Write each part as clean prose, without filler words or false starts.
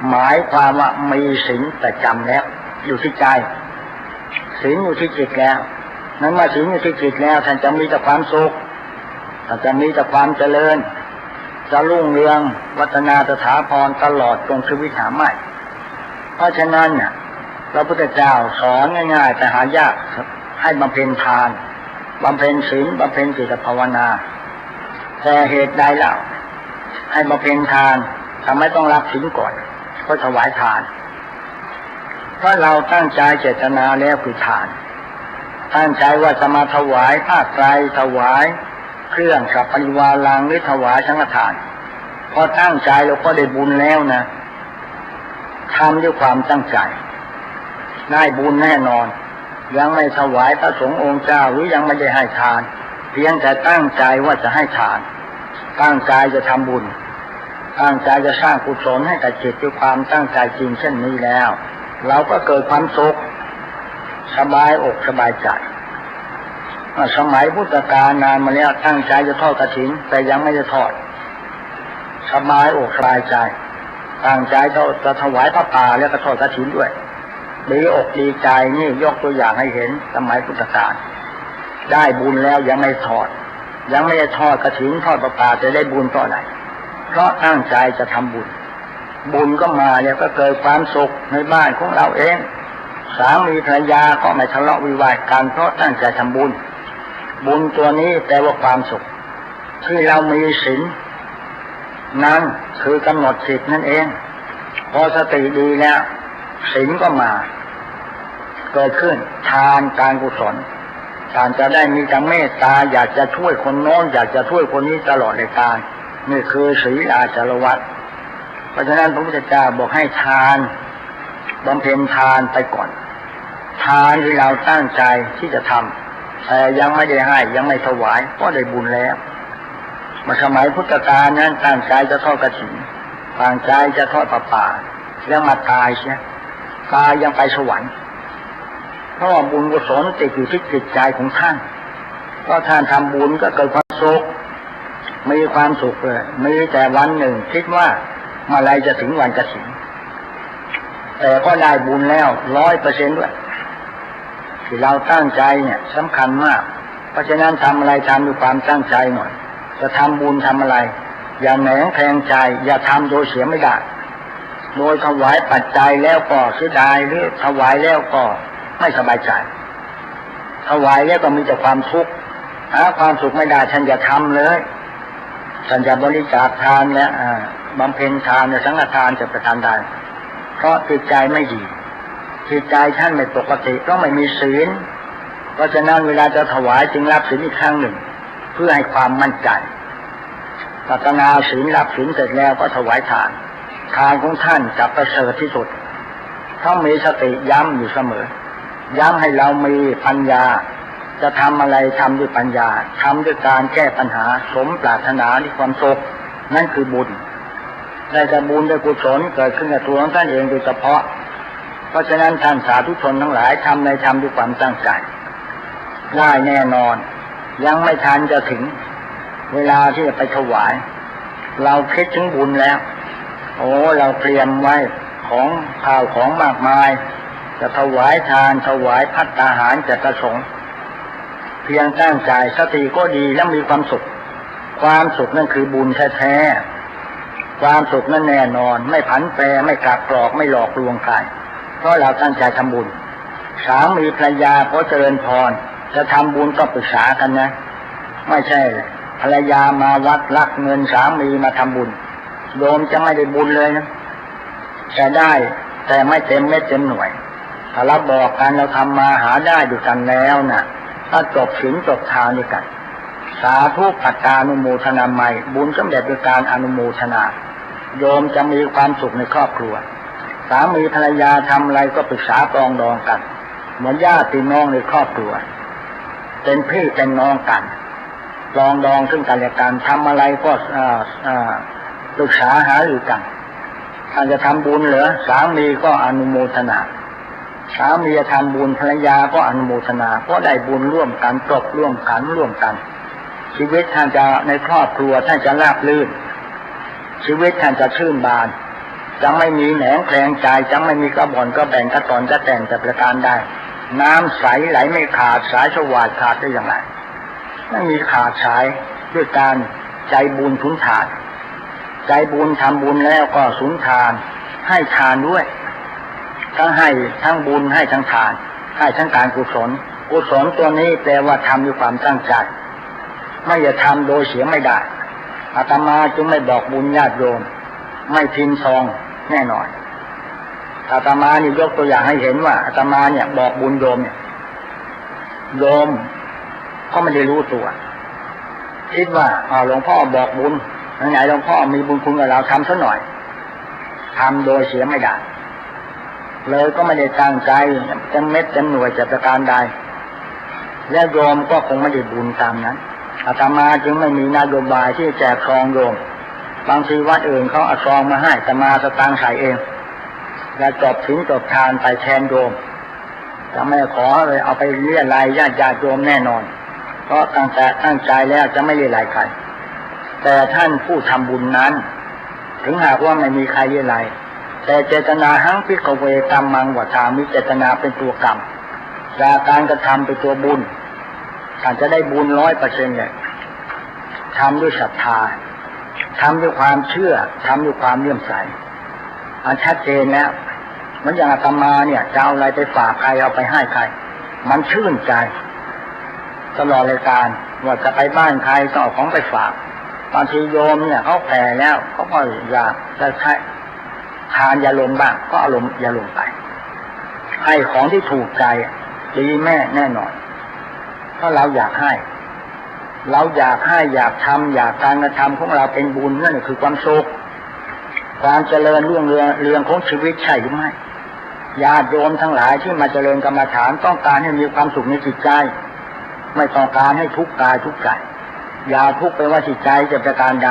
หมายความว่ามีศีลประจำแล้วอยู่ที่ใจศีลอยู่ที่จิตแล้วนั้นมาศีลอยู่ที่จิตแล้วท่านจะมีแต่ความสุขท่านจะมีแต่ความเจริญจะรุ่งเรืองวัฒนาสถาพรตลอดจนชีวิตหาไม่เพราะฉะนั้นเนี่ยพระพุทธเจ้าสอนง่ายๆแต่หายากให้บำเพ็ญทานบำเพ็ญศีลบำเพ็ญจิตภาวนาแต่เหตุใดเล่าให้บำเพ็ญทานทำไมต้องรับศีลก่อนก็ถวายทานเพราะเราตั้งใจเจตนาแล้วคือทานตั้งใจว่าจะมาถวายผ้าไตรถวายเครื่องสัพพริวารังหรือถวายสังฆทานพอตั้งใจเราก็ได้บุญแล้วนะทำด้วยความตั้งใจได้บุญแน่นอนยังไม่ถวายพระสงฆ์องค์เจ้าหรือยังไม่ได้ให้ทานเพียงแต่ตั้งใจว่าจะให้ทานตั้งใจจะทำบุญตั้งใจจะสร้างกุศลให้กับจิตด้วยความตั้งใจจริงเช่นนี้แล้วเราก็เกิดความสุขสบายอกสบายใจสมัยพุทธกาลนานมาแล้วตั้งใจจะทอดกฐินแต่ยังไม่ได้ทอดสบายอกสบายใจตั้งใจจะถวายพระป่าแล้วก็ทอดกฐินด้วยดีอกดีใจนี่ยกตัวอย่างให้เห็นสมัยพุทธกาลได้บุญแล้วยังไม่ทอดยังไม่ได้ทอดกฐินทอดพระป่าจะได้บุญต่อไหนเพราะตั้งใจจะทำบุญบุญก็มาเนี่ยก็เกิดความสุขในบ้านของเราเองสามีภรรยาก็ไม่ทะเลาะวิวาทกันเพราะตั้งใจทำบุญบุญตัวนี้แปลว่าความสุขที่เรามีศีลนั้นคือกำหนดจิตนั่นเองพอสติดีแล้วศีลก็มาเกิดขึ้นทานการกุศลการจะได้มีแต่เมตตาอยากจะช่วยคนโน้นอยากจะช่วยคนนี้ตลอดในการนี่คือศีลาจารวัตรเพราะฉะนั้นพระพุทธเจ้าบอกให้ทานบำเพ็ญทานไปก่อนทานที่เราตั้งใจที่จะทำแต่ยังไม่ได้ให้ยังไม่ถวายก็ได้บุญแล้วมาสมัยพุทธกาลนั้นตั้งใจจะทอดกฐินตั้งใจจะทอดผ้าป่าแล้วมาตายเสียตายยังไปสวรรค์เพราะบุญกุศลติดอยู่ที่จิตใจของท่านก็ท่านทำบุญก็เกิดความสุขมีความสุขเลยมีแต่วันหนึ่งคิดว่าเมื่อไรจะถึงวันกฐินแต่ก็ได้บุญแล้ว 100% ด้วยที่เราตั้งใจเนี่ยสำคัญมากเพราะฉะนั้นทำอะไรทำด้วยความตั้งใจหน่อยจะทำบุญทำอะไรอย่าแหนงแทงใจอย่าทำโดยเสียไม่ได้โดยถวายปัจจัยแล้วก็เสียดายหรือถวายแล้วก็ไม่สบายใจถวายแล้วก็มีแต่ความทุกข์หาความสุขไม่ได้ฉันอย่าทำเลยฉันจะบริจาคทานและบำเพ็ญทานในสังฆทานจะประทานได้เพราะจิตใจไม่ดีจิตใจท่านไม่ปกติต้องไม่มีศีลเพราะฉะนั้นเวลาจะถวายจึงรับศีลอีกครั้งหนึ่งเพื่อให้ความมั่นใจพัฒนาศีลรับศีลเสร็จแล้วก็ถวายทานทานของท่านจะประเสริฐที่สุดต้องมีสติย้ำอยู่เสมอย้ำให้เรามีปัญญาจะทำอะไรทำด้วยปัญญาทำด้วยการแก้ปัญหาสมปรารถนาในความสุขนั่นคือบุญได้แต่บุญได้กุศลเกิดขึ้นกับตัวของท่านเองโดยเฉพาะเพราะฉะนั้นท่านสาธุชนทั้งหลายทำในธรรมด้วยความตั้งใจได้แน่นอนยังไม่ทันจะถึงเวลาที่จะไปถวายเราคิดถึงบุญแล้วโอ้เราเตรียมไว้ของข้าวของมากมายจะถวายทานถวายภัตตาหารจะประสงค์เพียงตั้งใจสติก็ดีและมีความสุขความสุขนั่นคือบุญแท้ๆความสุขนั้นแน่นอนไม่ผันแปรไม่กลับกรอกไม่หลอกลวงใครเพราะเราตั้งใจทำบุญสามีภรรยาพอเจริญพรจะทำบุญต้องปรึกษากันนะไม่ใช่ภรรยามาวัดลักเงินสามีมาทำบุญโยมจะไม่ได้บุญเลยนะแต่ได้แต่ไม่เต็มเม็ดเต็มหน่วยถ้าเราบอกกันเราทำมาหาได้ด้วยกันแล้วนะถ้าจบศีลจบทานด้วยกันสาธุปัตตานุโมทนาใหม่บุญสำเร็จด้วยการอนุโมทนาโยมจะมีความสุขในครอบครัวสามีภรรยาทำอะไรก็ปรึกษาปรองดองกันเหมือนญาติพี่น้องในครอบครัวเป็นพี่เป็นน้องกันปรองดองซึ่งกันและกันทำอะไรก็ปรึกษาหารือกันถ้าจะทำบุญเหรอสามีก็อนุโมทนาสามีจะทำบุญภรรยาก็อนุโมทนาเพราะได้บุญร่วมกันจบร่วมกันชีวิตท่านจะในครอบครัวท่านจะราบรื่นชีวิตท่านจะชื่นบาน จะไม่มีแหนงแคลงใจจะไม่มีกระบ่อนกระแบ่งกระตอนกระแต่งแต่ประการใดน้ำใสไหลไม่ขาดสายสวาดขาดได้อย่างไรไม่มีขาดสายด้วยการใจบุญสุนทานใจบุญทำบุญแล้วก็สุนทานให้ทานด้วยทั้งให้ทั้งบุญให้ทั้งทานให้ทั้งการกุศลกุศลตัวนี้แปลว่าทำด้วยความตั้งใจไม่อย่าทำโดยเสียไม่ได้อาตมาจึงไม่บอกบุญญาติโยมไม่พิมพ์ซองแน่นอนอาตมานี่ยกตัวอย่างให้เห็นว่าอาตมาเนี่ยบอกบุญโยมเนี่ยโยมเขาไม่ได้รู้ตัวคิดว่าหลวงพ่อบอกบุญไหนหลวงพ่อมีบุญคุณกับเราทำซะหน่อยทำโดยเสียไม่ได้เลยก็ไม่ได้ตั้งใจเต็มเม็ดเต็มหน่วยจะประการใดและโยมก็คงไม่ได้บุญตามนั้นอาตมาจึงไม่มีนโยบายที่แจกซองโยมบางทีวัดอื่นเขาเอาซองมาให้อาตมาสตางค์ใส่เองและจบศีลจบทานไปแทนโยมจะไม่ขอเลยเอาไปเลี้ยรายญาติโยมแน่นอนเพราะตั้งใจแล้วจะไม่เลี้ยรายใครแต่ท่านผู้ทำบุญนั้นถึงหากว่าไม่มีใครเลี้ยรายแต่เจตนาหังพิกเวกรรมังวัฏามิเจตนาเป็นตัวกรรมจากการกระทำเป็นตัวบุญท่านจะได้บุญ 100% เลยทำด้วยศรัทธาทำด้วยความเชื่อทำด้วยความเลื่อมใสอันชัดเจนแล้วมันอย่างอาตมาเนี่ยจะเอาอะไรไปฝากใครเอาไปให้ใครมันชื่นใจตลอดรายการว่าจะไปบ้านใครก็เอาของไปฝากบางทีโยมเนี่ยเขาแผ่แล้วเขาก็อยากจะใช้ทานยาลมบ้างก็เอาลมยาลมไปให้ของที่ถูกใจดีแม่แน่นอนเพราะเราอยากให้อยากทำอยากการกระทำของเราเป็นบุญนั่นคือความสุขความเจริญรุ่งเรืองของชีวิตใช่หรือไม่ญาติโยมทั้งหลายที่มาเจริญกรรมฐานต้องการให้มีความสุขในจิตใจไม่ต้องการให้ทุกข์กายทุกข์ใจอย่าทุกข์ไปว่าจิตใจจะประการใด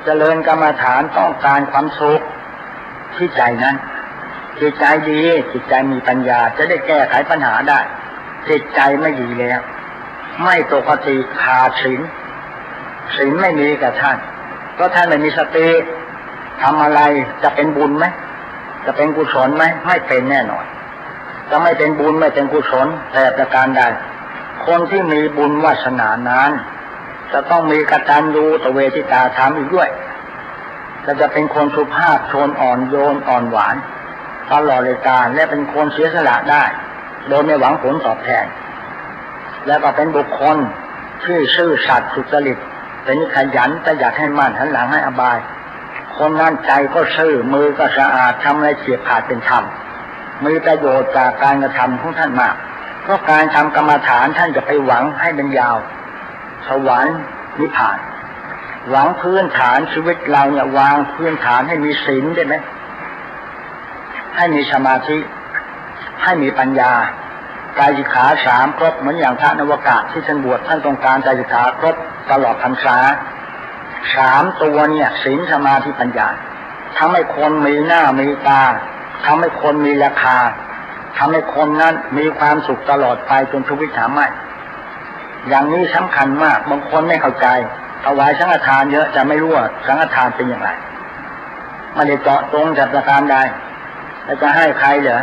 เจริญกรรมฐานต้องการความสุขที่ใจนั้นจิตใจดีจิตใจมีปัญญาจะได้แก้ไขปัญหาได้จิตใจไม่ดีแล้วไม่ปกติขาดศีลไม่มีกับท่านเพราะท่านไม่มีสติทำอะไรจะเป็นบุญไหมจะเป็นกุศลไหมไม่เป็นแน่นอนจะไม่เป็นบุญไม่เป็นกุศลแต่ประการใดคนที่มีบุญวาสนานั้นจะต้องมีกตัญญูตเวทิตาธรรมอีกด้วยจะเป็นคนสุภาพชนอ่อนโยนอ่อนหวานตลอดรายการและเป็นคนเสียสละได้โดยไม่หวังผลตอบแทนแล้วก็เป็นบุคคลที่ซื่อสัตย์สุจริตเป็นขยันประหยัดให้มั่นหันหลังให้อบายคนนั้นใจก็ซื่อมือก็สะอาดทำอะไรเฉียบขาดเป็นธรรมมีประโยชน์จากการกระทำของท่านมากเพราะการทำกรรมฐานท่านจะไปหวังให้เป็นยาวสวรรค์นิพพานหวังพื้นฐานชีวิตเราเนี่ยวางพื้นฐานให้มีศีลได้ไหมให้มีสมาธิให้มีปัญญากายสิกขา3ครบเหมือนอย่างพระนวากะที่ท่านบวชท่านต้องการกายสิกขาครบตลอดพรรษา3ตัวเนี่ยศีลสมาธิปัญญาทำให้คนมีหน้ามีตาทำให้คนมีราคาทำให้คนนั้นมีความสุขตลอดไปจนชีวิตหาไม่อย่างนี้สำคัญมากบางคนไม่เข้าใจถวายสังฆทานเยอะจะไม่รู้ว่าสังฆทานเป็นอย่างไรไม่ได้เจาะจงจากประการใดแล้วจะให้ใครเหรอ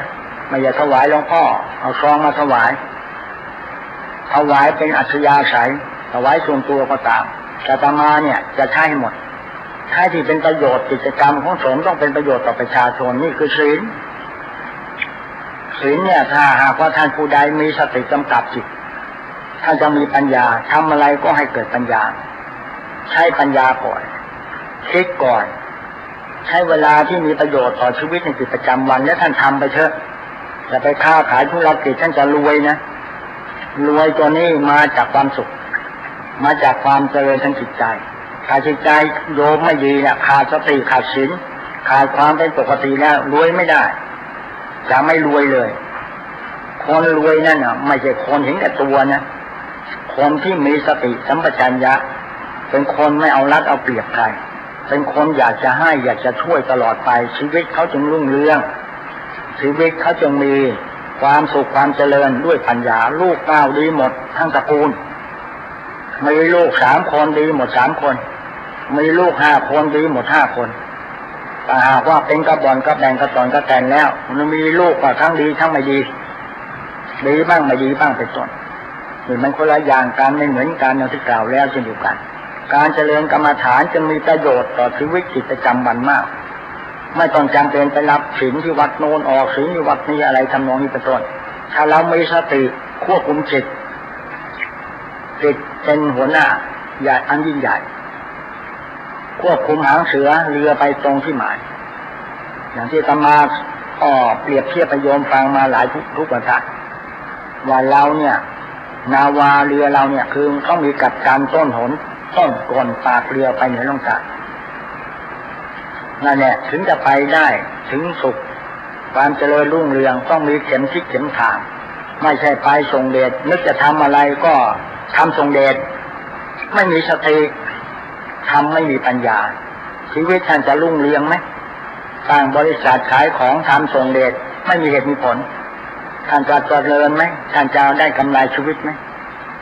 ไม่อยากถวายหลวงพ่อเอาซองมาถวายเป็นอัจฉริยะใสถวายส่วนตัวก็ตามแต่อาตมาเนี่ยจะใช้หมดใช้ที่เป็นประโยชน์กิจกรรมของสงฆ์ต้องเป็นประโยชน์ต่อประชาชนนี่คือศีลเนี่ยถ้าหากว่าท่านผู้ใดมีสติกำกับจิตท่านจะมีปัญญาทำอะไรก็ให้เกิดปัญญาใช้ปัญญาก่อนคิดก่อนใช้เวลาที่มีประโยชน์ต่อชีวิตในกิจประจำวันแล้วท่านทำไปเถอะจะไปค้าขายธุรกิจท่านจะรวยนะรวยตัวนี้มาจากความสุขมาจากความเจริญทางจิตใจถ้าจิตใจโยมไม่ดีเนี่ยขาดสติขาดศีลขาดความเป็นปกติแล้วรวยไม่ได้จะไม่รวยเลยคนรวยนั่นน่ะไม่ใช่คนเห็นแก่ตัวนะคนที่มีสติสัมปชัญญะเป็นคนไม่เอารัดเอาเปรียบใครเป็นคนอยากจะให้อยากจะช่วยตลอดไปชีวิตเขาจึงรุ่งเรืองชีวิตเขาจึงมีความสุขความเจริญด้วยปัญญาลูก9ดีหมดทั้งตระกูลมีลูก3คนดีหมด3คนมีลูก5คนดีหมด5คน ถ้าหากว่าเป็นกระบอนกระแบ่งกระตอนกระแตนแล้วมันมีลูกก็ทั้งดีทั้งไม่ดีดีบ้างไม่ดีบ้างเป็นต้นนี่มันคนละอย่างกันไม่เหมือนกันอย่างที่กล่าวแล้วเช่นเดียวกันการเจริญกรรมฐานจะมีประโยชน์ต่อชีวิตจิตประจำวันมากไม่ต้องจำเป็นไปรับศีลที่วัดโน้นออกศีลที่วัดนี้อะไรทำนองนี้เป็นต้นถ้าเรามีสติควบคุมจิตเป็นหัวหน้าใหญ่อันยิ่งใหญ่ควบคุมหางเสือเรือไปตรงที่หมายอย่างที่ตมาเปรียบเทียบไปโยมฟังมาหลายทุกวันทักว่าเราเนี่ยนาวาเรือเราเนี่ยคือต้องมีกัปตันต้นหนต้นก่อนปากเรือไปเหนือลงจากนั่นแหละถึงจะไปได้ถึงสุขความเจริญรุ่งเรืองต้องมีเข็มทิศเข็มทางไม่ใช่ไปส่งเดชนึกจะทำอะไรก็ทำส่งเดชไม่มีสติทำไม่มีปัญญาชีวิตท่านจะรุ่งเรืองไหมสร้างบริษัทขายของทำส่งเดชไม่มีเหตุมีผลท่านจะเจริญไหมท่านจะได้กำไรชีวิตไหม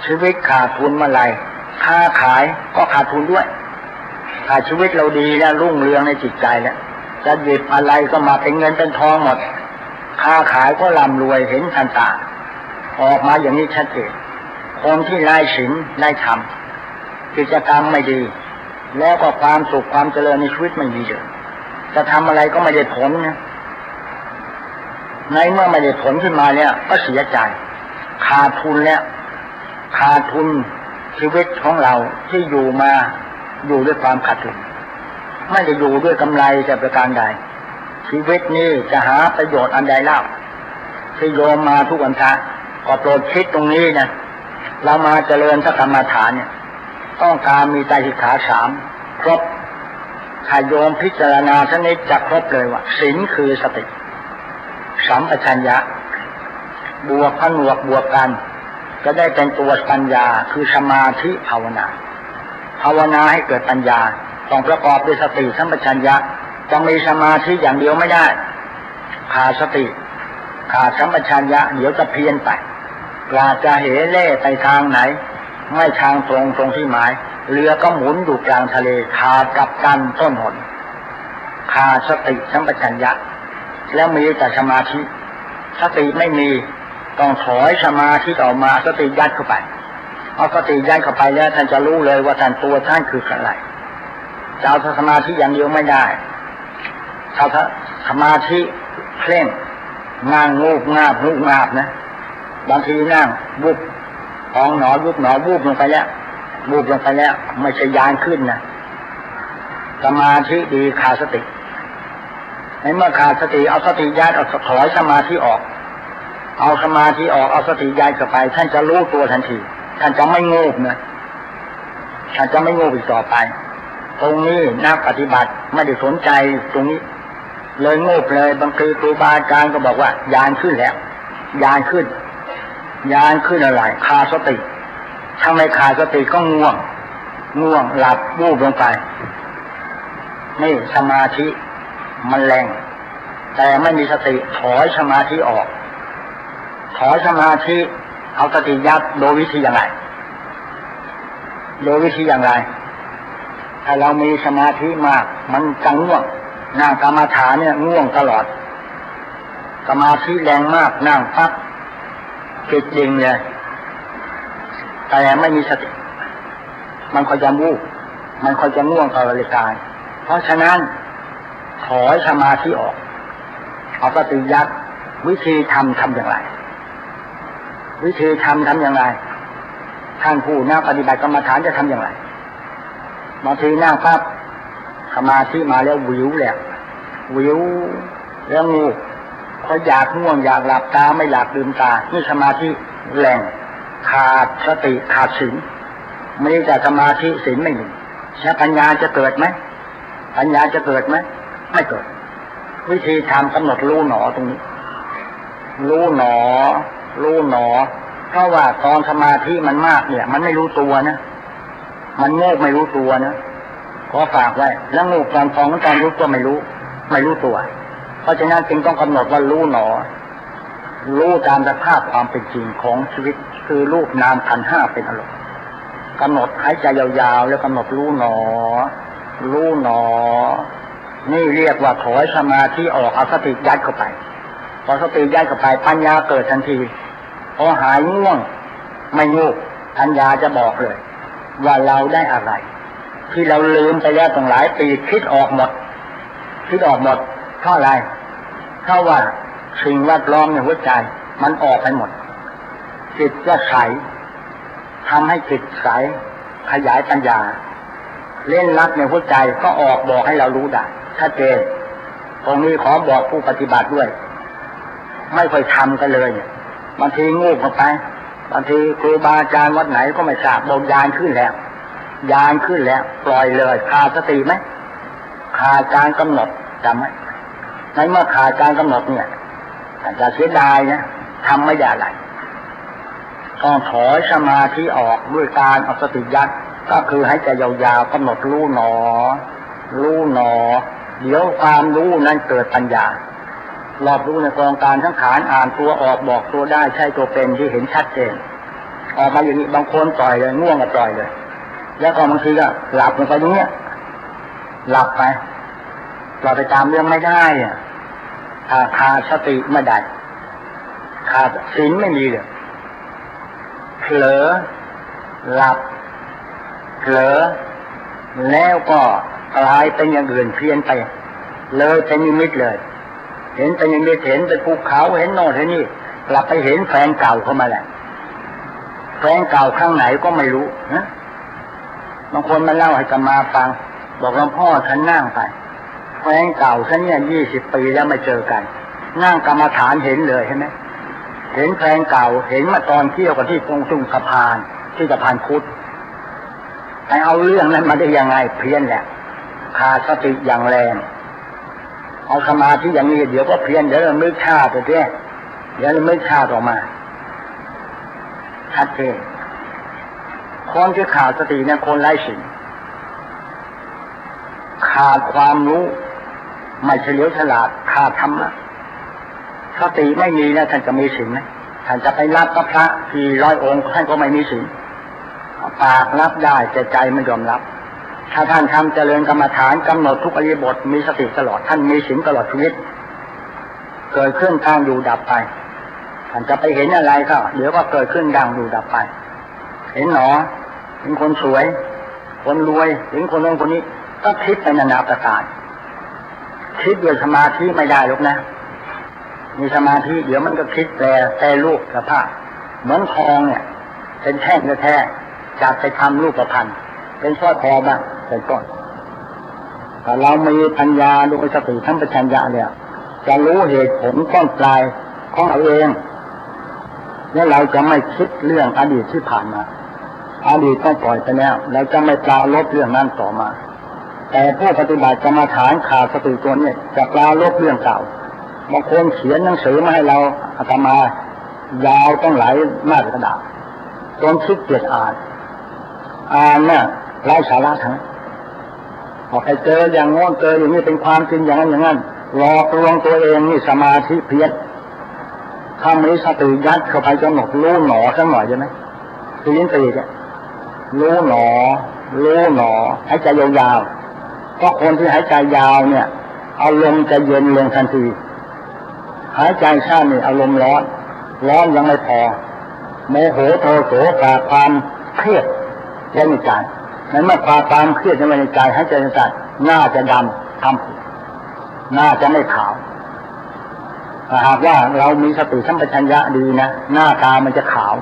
ชีวิตขาดทุนเมื่อไหร่ค้าขายก็ขาดทุนด้วยถ้าชีวิตเราดีแล้วรุ่งเรืองในจิตใจแล้วจะหยิบอะไรก็มาเป็นเงินเป็นทองหมดค้าขายก็ร่ำรวยเห็นทันตาออกมาอย่างนี้ชัดเจนคนที่ไร้ศีลไร้ธรรมกิจกรรมไม่ดีแล้วก็ความสุขความเจริญในชีวิตไม่มีเลยจะทำอะไรก็ไม่ได้ผลนะในเมื่อไม่ได้ผลขึ้นมาเนี่ยก็เสียใจขาดทุนแล้วขาดทุนชีวิตของเราที่อยู่มาอยู่ด้วยความขาดทุนไม่ได้อยู่ด้วยกำไรแต่ประการใดชีวิตนี้จะหาประโยชน์อันใดเล่าที่โยมมาทุกวันพระก็โปรดคิดตรงนี้นะเรามาเจริญพระกรรมฐานเนี่ยต้องการมีไตรสิกขาสามครบถ้าโยมพิจารณาชนิดจะครบเลยว่าศีลคือสติสัมปชัญญะบวกผนวกบวกกันก็ได้เป็นตัวปัญญาคือสมาธิภาวนาให้เกิดปัญญาต้องประกอบด้วยสติสัมปชัญญะต้องมีสมาธิอย่างเดียวไม่ได้ขาดสติขาดสัมปชัญญะเดี๋ยวจะเพี้ยนไปปลาจะเหเล่ไปทางไหนไม่ทางตรงที่หมายเรือก็หมุนอยู่กลางทะเลขาดกัปตันต้นหนขาดสติสัมปชัญญะแล้วมีแต่สมาธิสติไม่มีต้องถอยสมาธิออกมาสติยัดเข้าไปเอาสติยัดเข้าไปแล้วท่านจะรู้เลยว่าท่านตัวท่านคืออะไรจะเอาสมาธิอย่างเดียวไม่ได้ถ้าสมาธิเคร่งนั่งงูบงาบนะบางทีนั่งวุบท้องหนอวุบหนอวุบลงไปแล้วไม่ใช่ยานขึ้นนะสมาธิดีขาดสติในเมื่อขาดสติเอาสติยัดเอาถอยสมาธิออกเอาสมาธิออกเอาสติยัดเข้าไปท่านจะรู้ตัวทันทีท่านจะไม่งูบนะท่านจะไม่งูบอีกต่อไปตรงนี้นักปฏิบัติไม่ได้สนใจตรงนี้เลยงูบเลยบางทีครูบาอาจารย์ก็บอกว่ายานขึ้นแล้วยานขึ้นอะไรขาดสติถ้าไม่ขาดสติก็ง่วงหลับวูบลงไปนี่สมาธิมันแรงแต่ไม่มีสติถอยสมาธิออกถอยสมาธิเอาสติยัดโดยวิธีอย่างไรถ้าเรามีสมาธิมากมันจะง่วงนั่งกรรมฐานเนี่ยง่วงตลอดสมาธิแรงมากนั่งปั๊บจิตจริงเลยแต่ไม่มีสติมันคอยจะวูบมันคอยจะง่วงตลอดเวลาเพราะฉะนั้นถอยสมาธิออกเอาสติยัดวิธีทำอย่างไรท่านผู้นักปฏิบัติกรรมฐานจะทำอย่างไรบางทีนั่งปั๊บสมาธิมาแล้ววิวแล้วงูเขาอยากง่วงอยากหลับตาไม่อยากลืมตานี่สมาธิแรงขาดสติขาดศีลไม่ได้สมาธิศีลไม่มีใช้ปัญญาจะเกิดไหมไม่เกิดวิธีทำกำหนดรู้หนอตรงนี้รู้หนอเพราะว่าตอนสมาธิมันมากเนี่ยมันไม่รู้ตัวนะมันโง่ไม่รู้ตัวนะขอฝากไว้แล้วงูตอนฟองตอนรู้ตัวไม่รู้ตัวเพราะฉะนั้นจึงต้องกำหนดว่ารู้หนอรู้ตามสภาพความเป็นจริงของชีวิตคือรูปนามขันธ์ห้าเป็นอารมณ์กำหนดหายใจยาวๆแล้วกำหนดรู้หนอ นี่เรียกว่าถอยสมาธิออกเอาสติยัดเข้าไปพอสติยัดเข้าไปปัญญาเกิดทันทีพอหายง่วงไม่งูปัญญาจะบอกเลยว่าเราได้อะไรที่เราลืมไปแล้วตั้งหลายปีคิดออกหมดเพราะอะไรเพราะว่าสิ่งแวดล้อมในหัวใจมันออกไปหมดจิตก็ใสทำให้จิตใสขยายปัญญาเล่นลักในหัวใจก็ออกบอกให้เรารู้ได้ชัดเจนตรงนี้ขอบอกผู้ปฏิบัติด้วยไม่ค่อยทำกันเลยบางทีงูเข้าไปบางทีครูบาอาจารย์วัดไหนก็ไม่ทราบบอกยานขึ้นแล้วปล่อยเลยขาดสติไหมขาดการกำหนดจำไหมในเมื่อขาดการกำหนดเนี่ยอาจจะเสียดายนะทำไม่ได้อะไรต้องถอยสมาธิออกด้วยการเอาสติยัดก็คือให้ใจยาวๆกำหนดรู้หนอเดี๋ยวความรู้นั้นเกิดปัญญารอบรู้ในกองการทั้งขานอ่านตัวออกบอกตัวได้ใช่ตัวเป็นที่เห็นชัดเจนออกมาอย่างนี้บางคนปล่อยเลยง่วงก็ปล่อยเลยแล้วก็บางทีก็หลับลงไปตรงนี้หลับไปเราไปตามเรื่องไม่ได้ขาดสติไม่ได้ขาดศีลไม่มีเลยเผลอหลับเผลอแล้วก็กลายเป็นอย่างอื่นเพี้ยนไปเลยเป็นนิมิตเลยเห็นเป็นนิมิตเห็นเป็นภูเขาเห็นโน่นเห็นนี่กลับไปเห็นแฟนเก่าเข้ามาแหละแฟนเก่าข้างไหนก็ไม่รู้นะบางคนมาเล่าให้จะมาฟังบอกหลวงพ่อฉันนั่งไปแฟนเก่าฉันเนี่ย20 ปีแล้วไม่เจอกันนั่งกรรมฐานเห็นเลยใช่ไหมเห็นแฟนเก่าเห็นมาตอนเที่ยวกันที่ตรงสะพานที่สะพานพุทธไอเอาเรื่องนั้นมาได้ยังไงเพี้ยนแหละขาดสติอย่างแรงเอาสมาธิอย่างนี้เดี๋ยวก็เพี้ยนเดี๋ยวเราไม่ชาติเดี๋ยวเราไม่ชาติออกมาชัดเจนคนที่ขาดสติเนี่ยคนไร้ศีลขาดความรู้ไม่เฉลียวฉลาดขาดธรรมะสติไม่มีนะท่านจะมีศีลไหมท่านจะไปรับพระ400 องค์ท่านก็ไม่มีศีลปากรับได้แต่ใจไม่ยอมรับถ้าท่านทำเจริญกรรมฐานกำหนดทุกอริยบทมีสติตลอดท่านมีศีลตลอดชีวิตเกิดขึ้นตั้งอยู่ดับไปท่านจะไปเห็นอะไรก็เดี๋ยวก็เกิดขึ้นดังอยู่ดับไปเห็นหนอเห็นคนสวยคนรวยเห็นคนโน้นคนนี้ก็คิดไปนานาประการคิดด้วยสมาธิไม่ได้หรอกนะมีสมาธิเดี๋ยวมันก็คิดแปรรูปสภาพเหมือนทองเนี่ยเป็นแท่งแท้จับไปทำรูปพรรณเป็นสร้อยคอบ้างเป็นต้นแต่เรามีปัญญาด้วยสติทั้งปัญญาเนี่ยจะรู้เหตุผลต้นปลายของเราเองแล้วเราจะไม่คิดเรื่องอดีตที่ผ่านมาอดีตต้องปล่อยไปแล้วเราจะไม่ปราลบเรื่องนั้นต่อมาแต่ผู้ปฏิบัติกรรมฐานขาดสติตัวนี้จะปราลบเรื่องเก่าบางคนเขียนหนังสือมาให้เราอาตมายาวต้องหลายหน้ากระดาษจนคิดเกียจอ่านเนี่ยไร้สาระทั้งพอใครเจออย่างงอนเจออย่างนี้เป็นความจริงอย่างนั้นหลอกลวงตัวเองนี่สมาธิเพี้ยนถ้ามีสติยัดเข้าไปกำหนดรู้หนอสักหน่อยใช่ไหมคือลิ้นตีเนี่ยรู้หนอหายใจยาวๆเพราะคนที่หายใจยาวเนี่ยอารมณ์จะเย็นลงทันทีหายใจสั้นนี่อารมณ์ร้อนยังไม่พอโมโหโทโสจากความเครียดในใจนั้นเมื่อความเครียดในใจหายใจสั้นหน้าจะดำทำหน้าจะไม่ขาวหากว่าเรามีสติสัมปชัญญะดีนะหน้าตามันจะขาว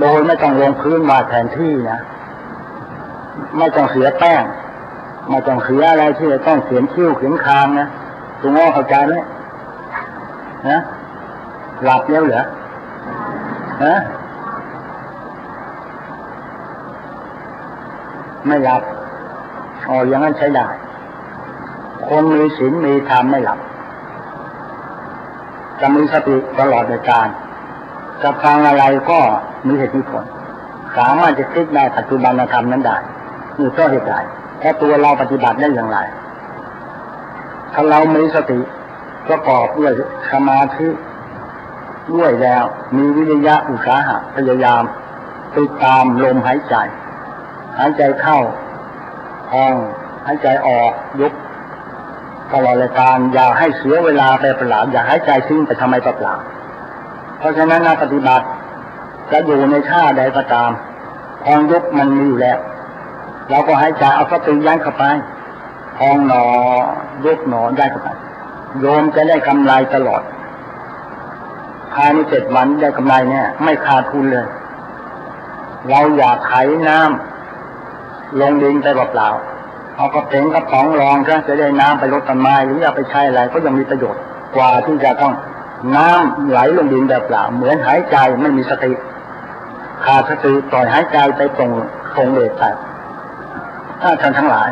โดยไม่ต้องลงพื้นวาดแผนที่นะไม่ต้องเสียแป้งไม่ต้องเสียอะไรที่จะต้องเขียนคิ้วเขียนคางนะตัวงอเข้าใจไหมนะหลับแล้วเหรอนะไม่หลับอย่างนั้นใช้ได้คนมีศีลมีธรรมไม่หลับจะมีสติตลอดในการจะฟังอะไรก็มีเหตุมีผลสามารถจะคิดในปัจจุบันธรรมนั้นได้นี่เพราะเหตุใดเพราะตัวเราปฏิบัติได้อย่างไรถ้าเรามีสติประกอบด้วยสมาธิด้วยแล้วมีวิริยะอุตสาหะพยายามติดตามลมหายใจหายใจเข้าพองหายใจออกยุบ ตลอดรายการอย่าให้เสียเวลาไปเปล่าอย่าให้ใจทิ้งไปทำไมเปล่าเพราะฉะนั้นนักปฏิบัติจะอยู่ในท่าใดก็ตามพองยุบมันมีอยู่แล้วเราก็ให้ใจเอาสติยัดเข้าไปพองหนอยุบหนอยัดเข้าไปโยมจะได้กำไรตลอดภายใน7 วันได้กำไรเนี่ยไม่ขาดทุนเลยเราอย่าไถน้ำลงดินไปเปล่าเอากระเป๋งกระป๋องรองจะได้น้ำไปรดต้นไม้หรือเอาไปใช้อะไรก็ยังมีประโยชน์กว่าที่จะต้องน้ำไหลลงดินแบบเปล่าเหมือนหายใจไม่มีสติขาดสติปล่อยหายใจไปตรงเดชไปถ้าท่านทั้งหลาย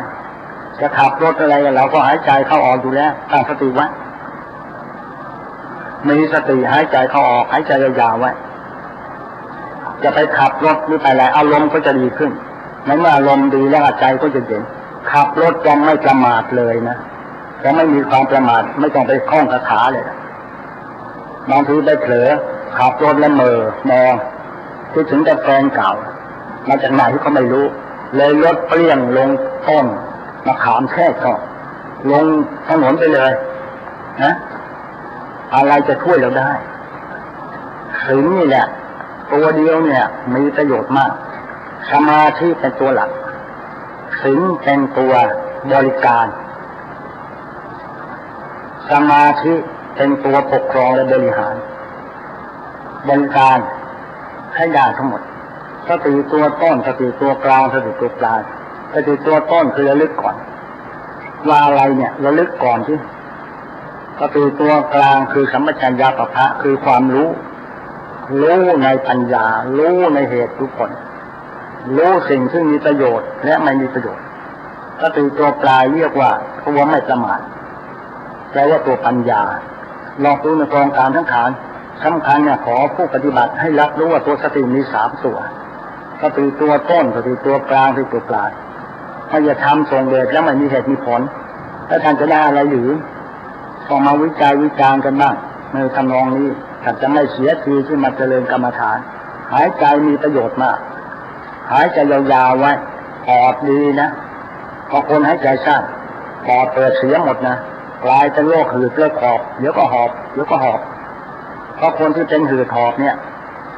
จะขับรถอะไรเราก็หายใจเข้าออกอยู่แล้วตั้งสติไว้มีสติหายใจเข้าออกหายใจยาวๆไว้จะไปขับรถหรือไปอะไรอารมณ์ก็จะดีขึ้นในเมื่ออารมณ์ดีแล้วใจก็จะเย็นขับรถยังไม่ประมาทเลยนะจะไม่มีความประมาทไม่ต้องไปคล้องคาถาเลยบางทีได้เผลอขับรถแล้วเมอมองคิดถึงแต่แฟนเก่ามาจากไหนก็ไม่รู้เลยรถเปลี่ยงลงต้นมะขามแค่ก็ลงถนนไปเลยนะอะไรจะช่วยเราได้ศีลนี่แหละตัวเดียวเนี่ยมีประโยชน์มากสมาธิเป็นตัวหลักศีลเป็นตัวบริการสมาธิเป็นตัวปกครองและบริหารให้ได้ทั้งหมดสติตัวต้นสติตัวกลางสติตัวปลายสติตัวต้นคือระลึกก่อนว่าอะไรเนี่ยระลึกก่อนที่สติตัวกลางคือสัมปชัญญะปะทะคือความรู้ในปัญญารู้ในเหตุทุกคนรู้สิ่งซึ่งมีประโยชน์และไม่มีประโยชน์สติตัวปลายเรียกว่าตัวไม่ประมาทแปลว่าตัวปัญญาลองดูในกองการทั้งขานสำคัญเนี่ยขอผู้ปฏิบัติให้รับรู้ว่าตัวสติมี3 ตัวสติตัวต้นสติตัวกลางสติตัวปลายถ้าจะทำทรงเดชแล้วไม่มีเหตุมีผลแล้วท่านจะได้อะไรหรือต้องมาวิจัยวิจารณ์กันบ้างในทำนองนี้ท่านจะไม่เสียทีที่มาเจริญกรรมฐานหายใจมีประโยชน์มากหายใจยาวๆไว้ปอดดีนะพอคนหายใจสั้นปอดเปิดเสียหมดนะกลายเป็นโรคหืดเลือดหอบเดี๋ยวก็หอบเพราะคนที่เป็นหืดหอบเนี่ย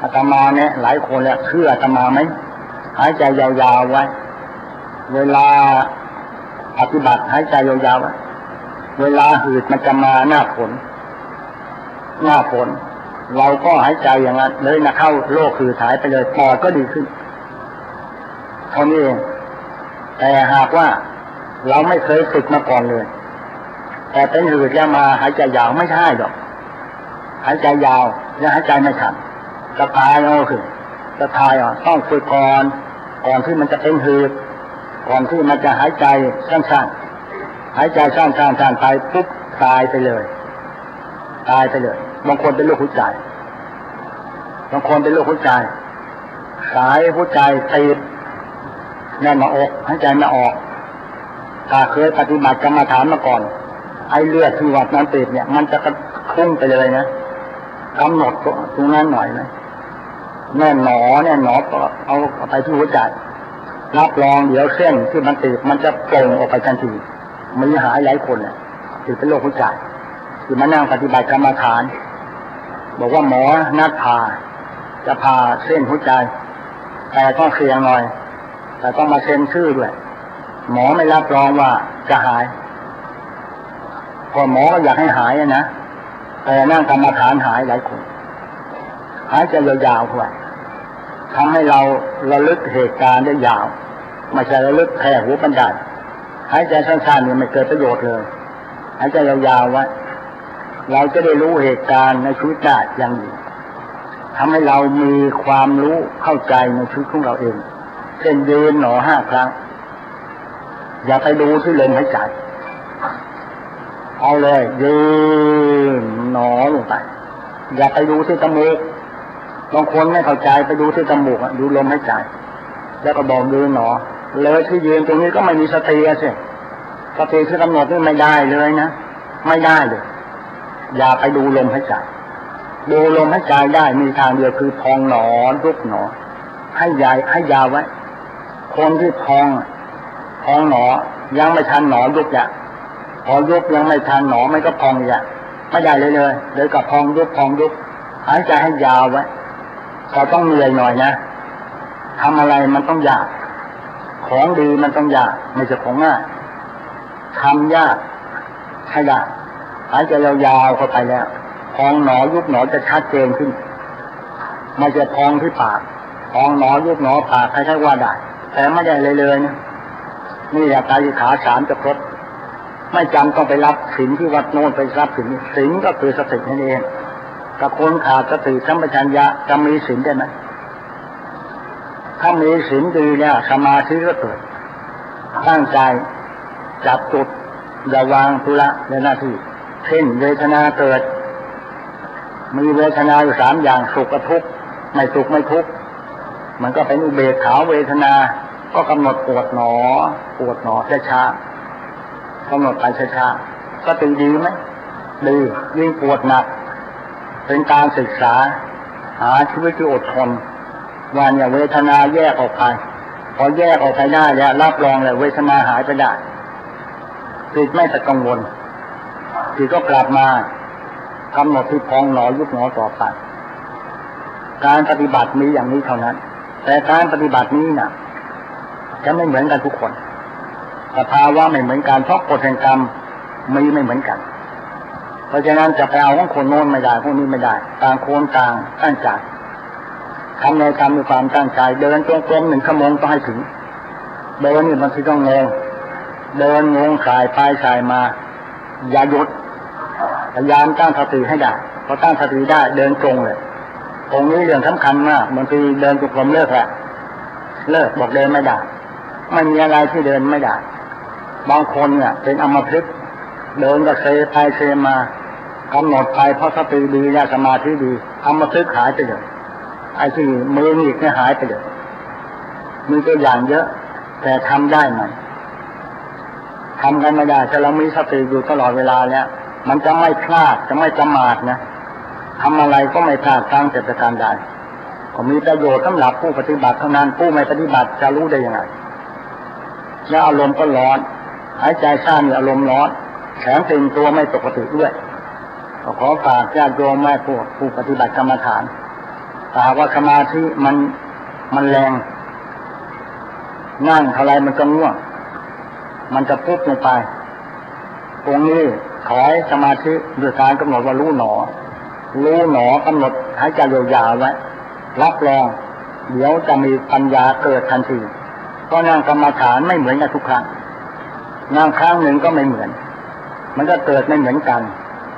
อาตมาเนี่ยหลายคนเนี่ยเชื่ออาตมาไหมหายใจยาวๆไว้เวลาปฏิบัติหายใจยาวๆไว้เวลาหืดมันจะมาหน้าฝนเราก็หายใจอย่างนั้นเลยนะเข้าโรคหืดหายไปเลยปอดก็ดีขึ้นเท่านี้เองแต่หากว่าเราไม่เคยฝึกมาก่อนเลยแต่เป็นหืดแล้วมาหายใจยาวไม่ใช่หรอกหายใจยาวแล้วหายใจไม่ทันกระพายเอาคือกระพายต้องฝึกก่อนที่มันจะเป็นหืดก่อนที่มันจะหายใจสั้นๆหายใจสั้นๆไปปุ๊บตายไปเลยบางคนเป็นโรคหัวใจสายหัวใจตีบแน่นหน้าอกหายใจไม่ออกถ้าเคยปฏิบัติกรรมฐานมาก่อนไอ้เลือดที่วัดนั้นตีบเนี่ยมันจะกระพุ่งไปเลยนะกำหนดตรงนั้นหน่อยนะแน่นหนอเอาไปที่หัวใจรับรองเดี๋ยวเส้นที่มันตีบมันจะโปร่งออกไปทันทีมีหายหลายคนเนี่ยที่เป็นโรคหัวใจที่มานั่งปฏิบัติกรรมฐานบอกว่าหมอนัดจะผ่าเส้นหัวใจแต่ต้องเสี่ยงหน่อยแต่ต้องมาเซ็นชื่อด้วยหมอไม่รับรองว่าจะหายพอหมอก็อยากให้หายนะแต่นั่งกรรมฐานหายหลายคนหายใจยาวๆด้วยทำให้เราระลึกเหตุการณ์ได้ยาวไม่ใช่ระลึกแค่หัวบันไดหายใจสั้นๆเนี่ยไม่เกิดประโยชน์เลยหายใจยาวๆไว้เราจะได้รู้เหตุการณ์ในชีวิตได้อย่างดีทำให้เรามีความรู้เข้าใจในชีวิตของเราเองเช่นยืนหนอ5 ครั้งอย่าไปดูที่ลมหายใจเอาเลยยืนหนอลงไปอย่าไปดูที่จมูกบางคนไม่เข้าใจไปดูที่จมูกดูลมหายใจแล้วก็บอกยืนหนอเลยที่ยืนตรงนี้ก็ไม่มีสติสิสติที่กำหนดนี่ไม่ได้เลยนะไม่ได้เลยอย่าไปดูลมหายใจดูลมหายใจได้มีทางเดียวคือพองหนอยุบหนอให้ยาวไว้คนที่พองหนอยังไม่ทันหนอยุบจะ พอยุบยังไม่ทันหนอไม่ก็พองอีกไม่ได้เลยกับพองยุบหายใจให้ยาวไว้ก็ต้องเหนื่อยหน่อยนะทำอะไรมันต้องยากของดีมันต้องยากไม่ใช่ของง่ายทำยากให้ได้หายใจยาวๆเข้าไปแล้วพองหนอยุบหนอจะชัดเจนขึ้นไม่ใช่พองที่ปากพองหนอยุบหนอปากใครๆว่าได้แต่ไม่ได้เลยนะนี่แหละกายขาสามจะครบไม่จำต้องไปรับศีลที่วัดโน้นไปรับศีลศีลก็คือสตินั่นเองกับคนขาดสติสัมปชัญญะจะมีศีลได้ไหมถ้ามีศีลดีเนี่ยสมาธิก็เกิดตั้งใจจับจุดอย่าวางธุระในหน้าที่เช่นเวทนาเกิดมีเวทนาอยู่3อย่างสุขกับทุกข์ไม่สุขไม่ทุกข์มันก็เป็นอุเบกขาเวทนาก็กำหนดปวดหนอช้าๆกำหนดไปช้าๆก็ตีดีไหมดียิ่งปวดหนักเป็นการศึกษาหาชีวิตที่อดทนว่าเนี่ยเวทนาแยกออกไปพอแยกออกไปได้แล้วรับรองเลยเวทนาหายไปได้จิตไม่ไปกังวลจิตก็กลับมากำหนดที่พองหนอยุบหนอต่อไปการปฏิบัติมีอย่างนี้เท่านั้นแต่การปฏิบัตินี้น่ะจะไม่เหมือนกันทุกคนสภาวะไม่เหมือนกันเพราะกฎแห่งกรรมมีไม่เหมือนกันเพราะฉะนั้นจะไปเอาของคนโน้นไม่ได้พวกนี้ไม่ได้ต่างคนต่างตั้งใจทำในธรรมด้วยความตั้งใจเดินจงกรม1 ชั่วโมงต้องให้ถึงเดินนี่บางทีต้องงงเดินงงสายไปสายมาอย่าหยุดพยายามตั้งสติให้ได้พอตั้งสติได้เดินตรงเลยตรงนี้เรื่องสำคัญมากบางทีเดินจงกรมเลิกบอกเดินไม่ได้ไม่มีอะไรที่เดินไม่ได้บางคนเนี่ยเป็นอัมพฤกษ์เดินก็เซไปเซมากำหนดไปเพราะสติดีและสมาธิดีอัมพฤกษ์หายไปเลยไอ้ที่มือหนีบเนี่ยหายไปเลยมีตัวอย่างเยอะแต่ทำได้ไหมทำกันไม่ได้ถ้าเรามีสติอยู่ตลอดเวลาแล้วมันจะไม่พลาดจะไม่ประมาทนะทำอะไรก็ไม่พลาดตั้งแต่ประการใดก็มีประโยชน์สำหรับผู้ปฏิบัติเท่านั้นผู้ไม่ปฏิบัติจะรู้ได้ยังไงแล้วอารมณ์ก็ร้อนหายใจซ่านมีอารมณ์ร้อนแขนตึงตัวไม่ปกติด้วยก็ขอฝากญาติโยมแม่ผู้ปฏิบัติกรรมฐานถ้าว่าสมาธิมันแรงนั่งเท่าไรมันก็ง่วงมันจะปุ๊บลงไปตรงนี้ขอให้สมาธิด้วยการกำหนดว่ารู้หนอกำหนดหายใจยาวๆไว้รับรองเดี๋ยวจะมีปัญญาเกิดทันทีเพราะนั่งกรรมฐานไม่เหมือนกันทุกครั้งนั่งครั้งหนึ่งก็ไม่เหมือนมันก็เกิดไม่เหมือนกัน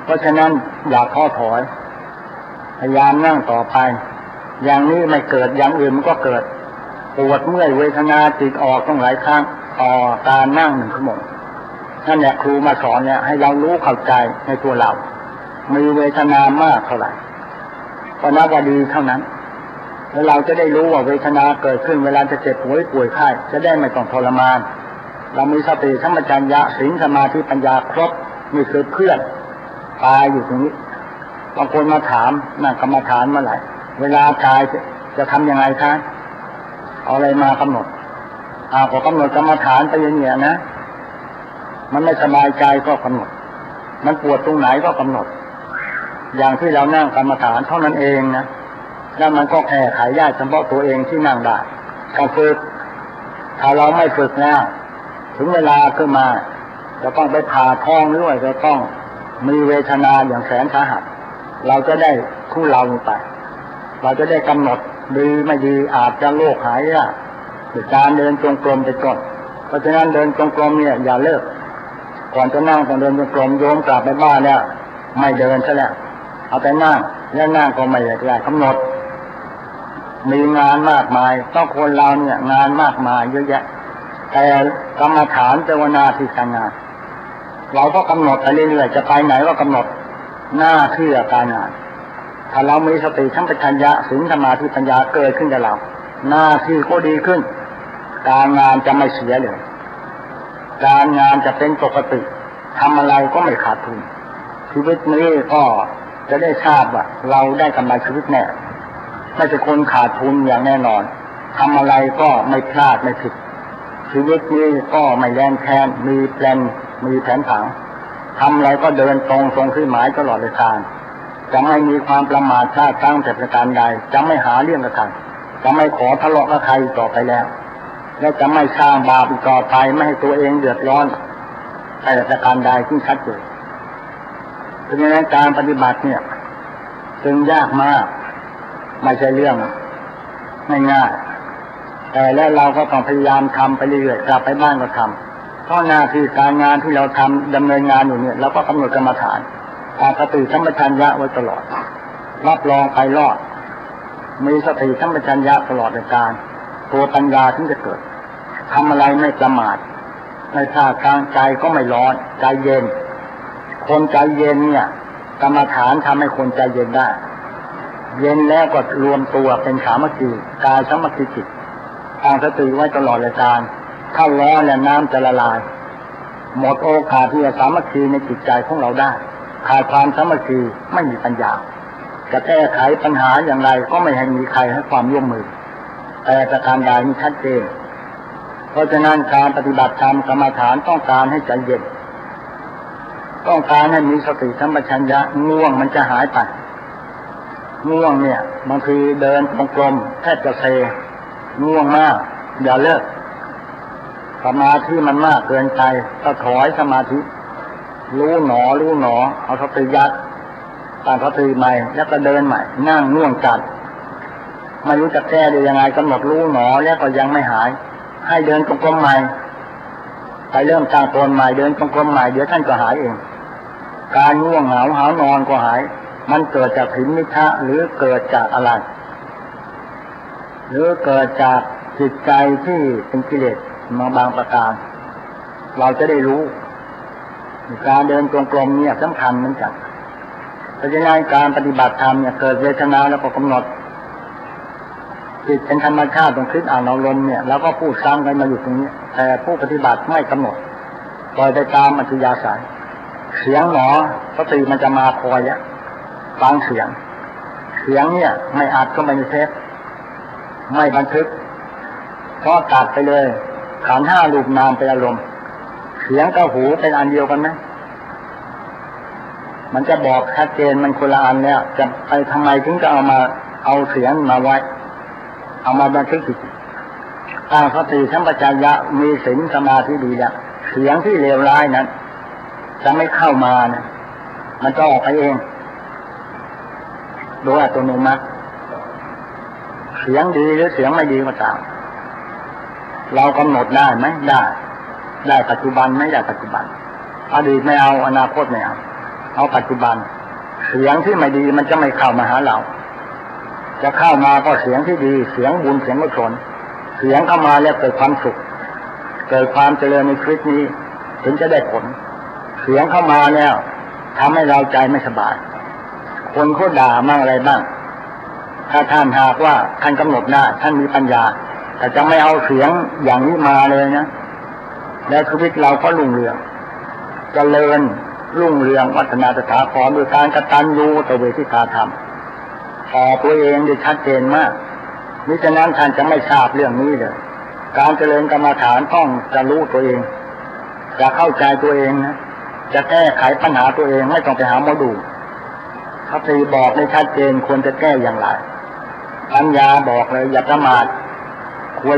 เพราะฉะนั้นอย่าท้อถอยพยายามนั่งต่อไปอย่างนี้ไม่เกิดอย่างอื่นมันก็เกิดปวดเมื่อยเวทนาจิตออกต้องหลายครั้งต่อการนั่ง1 ชั่วโมงนั่นแหละครูมาสอนเนี่ยให้เรารู้เข้าใจในตัวเรามีเวทนามากเท่าไหร่ก็นับว่าดีเท่านั้นแล้วเราจะได้รู้ว่าเวทนาเกิดขึ้นเวลาจะเจ็บป่วยไข้จะได้ไม่ต้องทรมานเรามีสติสัมปชัญญะศีลสมาธิปัญญาครบนี่คือเพื่อนตายอยู่ตรงนี้บางคนมาถามนั่งกรรมฐานเมื่อไหร่เวลาตายจะทำยังไงคะเอาอะไรมากำหนดพอกำหนดกรรมฐานไปอย่างเงี้ยนะมันไม่สบายใจก็กำหนดมันปวดตรงไหนก็กำหนดอย่างที่เรานั่งกรรมฐานเท่านั้นเองนะแล้วมันก็แก้ไขได้เฉพาะตัวเองที่นั่งได้การฝึกถ้าเราไม่ฝึกนะถึงเวลาขึ้นมาจะต้องไปผ่าท้องหรือว่าจะต้องมีเวทนาอย่างแสนสาหัสเราจะได้คู่เราไปเราจะได้กำหนดดีไม่ดีอาจจะโรคหายได้ด้วยการเดินจงกรมไปก่อนเพราะฉะนั้นเดินจงกรมเนี่ยอย่าเลิกก่อนจะนั่งต้องเดินจงกรมโยมกลับไปบ้านเนี่ยไม่เดินซะแล้วเอาแต่นั่งแล้วนั่งก็ไม่ได้กำหนดมีงานมากมายต้องคนเราเนี่ยงานมากมายเยอะแยะแต่กรรมฐานเป็นหน้าที่การงานเราก็กำหนดไปเรื่อยๆจะไปไหนก็กำหนดหน้าที่การงานถ้าเรามีสติสัมปชัญญะศีลสมาธิปัญญาเกิดขึ้นกับเราหน้าที่ก็ดีขึ้นการงานจะไม่เสียเลยการงานจะเป็นปกติทำอะไรก็ไม่ขาดทุนชีวิตนี้ก็จะได้ทราบว่าเราได้กำไรชีวิตแน่ไม่ใช่คนขาดทุนอย่างแน่นอนทำอะไรก็ไม่พลาดไม่ผิดชีวิตนี้ก็ไม่แรงแค้นมีแผนผัง ทำอะไรก็เดินตรงที่หมายตลอดเวลาจะไม่มีความประมาทพลาดพลั้งแต่ประการใดจะไม่หาเรื่องกับใครจะไม่ขอทะเลาะกับใครต่อไปแล้วและจะไม่สร้างบาปต่อไปไม่ให้ตัวเองเดือดร้อนแต่ประการใดที่ชัดเจนเพราะฉะนั้นการปฏิบัติเนี่ยจึงยากมากไม่ใช่เรื่องง่ายๆแต่แล้วเราก็ต้องพยายามทำไปเรื่อยๆกลับไปบ้านก็ทำเพราะหน้าที่การงานที่เราทำดำเนินงานอยู่เนี่ยเราก็กำหนดกรรมฐานสติสัมปชัญญะไว้ตลอดรับรองไปรอดมีสติสัมปชัญญะตลอดในการตัวปัญญาถึงจะเกิดทำอะไรไม่ประมาทในท่าทางใจก็ไม่ร้อนใจเย็นคนใจเย็นเนี่ยกรรมฐานทำให้คนใจเย็นได้เย็นแล้วก็รวมตัวเป็นสามัคคีกายสามัคคีจิตตั้งสติไว้ตลอดในการถ้าแล้วเนี่ยน้ำจะละลายหมดโอกาสที่จะสามัคคีในจิตใจของเราได้ขาดความสามัคคีไม่มีปัญญาจะแก้ไขปัญหาอย่างไรก็ไม่ให้มีใครให้ความร่วมมือแต่ประการใดมีชัดเจนเพราะฉะนั้นการปฏิบัติธรรมกรรมฐานต้องการให้ใจเย็นต้องการให้มีสติสัมปชัญญะง่วงมันจะหายไปง่วงเนี่ยบางทีเดินตรงกลมแทบจะเซง่วงมากอย่าเลิกสมาธิมันมากเกินไปก็ถอยสมาธิรู้หนอเอาสติยัดตั้งสติใหม่แล้วก็เดินใหม่นั่งง่วงจัดไม่รู้จะแก้ได้ยังไงกำหนดรู้หนอแล้วก็ยังไม่หายให้เดินตรงกลมใหม่ไปเริ่มตั้งตนใหม่เดินตรงกลมใหม่เดี๋ยวท่านก็หายเองการง่วงเหงาหานอนก็หายมันเกิดจากผิมิทะหรือเกิดจากอะไรหรือเกิดจากจิตใจที่เป็นกิเลสมาบางประการเราจะได้รู้การเดินจงกรมเนี่ยสำคัญเหมือนกันเพราะฉะนั้นการปฏิบัติธรรมเนี่ยเกิดเวทนาแล้วก็กำหนดจิตเป็นธรรมชาติตรงคิดอ่านอารมณ์เนี่ยแล้วก็พูดซ้ำกันมาอยู่ตรงนี้แต่ผู้ปฏิบัติไม่กำหนดปล่อยไปตามอัธยาศัยเสียงหนอสติมันจะมาคอยแล้วฟังเสียงเนี่ยไม่อัดก็ไม่เทปไม่บันทึกก็ตัดไปเลยขันธ์ห้ารูปนามเป็นอารมณ์เสียงกับหูเป็นอันเดียวกันไหมมันจะบอกชัดเจนมันคนละอันแล้วจะไปทำไมถึงจะเอาเสียงมาไว้เอามาบันทึกจิตตั้งสติสัมปชัญญะมีศีลสมาธิดีแล้วเสียงที่เลวร้ายนั้นจะไม่เข้ามานะมันจะออกไปเองโดยอัตโนมัติเสียงดีหรือเสียงไม่ดีก็ตามเรากำหนดได้ไหมได้ปัจจุบันไม่ได้ปัจจุบันอดีตไม่เอาอนาคตไม่เอาปัจจุบันเสียงที่ไม่ดีมันจะไม่เข้ามาหาเราจะเข้ามาก็เสียงที่ดีเสียงบุญเสียงกุศลเสียงเข้ามาแล้วเกิดความสุขเกิดความเจริญในชีวิตนี้ถึงจะได้ผลเสียงเข้ามาแล้วทำให้เราใจไม่สบายคนเขาด่ามั่งอะไรบ้างถ้าท่านหากว่าท่านกำหนดหน้าท่านมีปัญญาแต่จะไม่เอาเสียงอย่างนี้มาเลยนะแล้วชีวิตเราก็รุ่งเรืองเจริญรุ่งเรืองวัฒนาสถาพรด้วยการกตัญญูตเวทิตาธรรมต่อตัวเองได้ชัดเจนมากมิฉะนั้นท่านจะไม่ทราบเรื่องนี้เลยการเจริญกรรมฐานต้องจะรู้ตัวเองจะเข้าใจตัวเองนะจะแก้ไขปัญหาตัวเองไม่ต้องไปหาหมอดูสติบอกในชัดเจนควรจะแก้อย่างไรปัญญาบอกเลยอย่าประมาทคว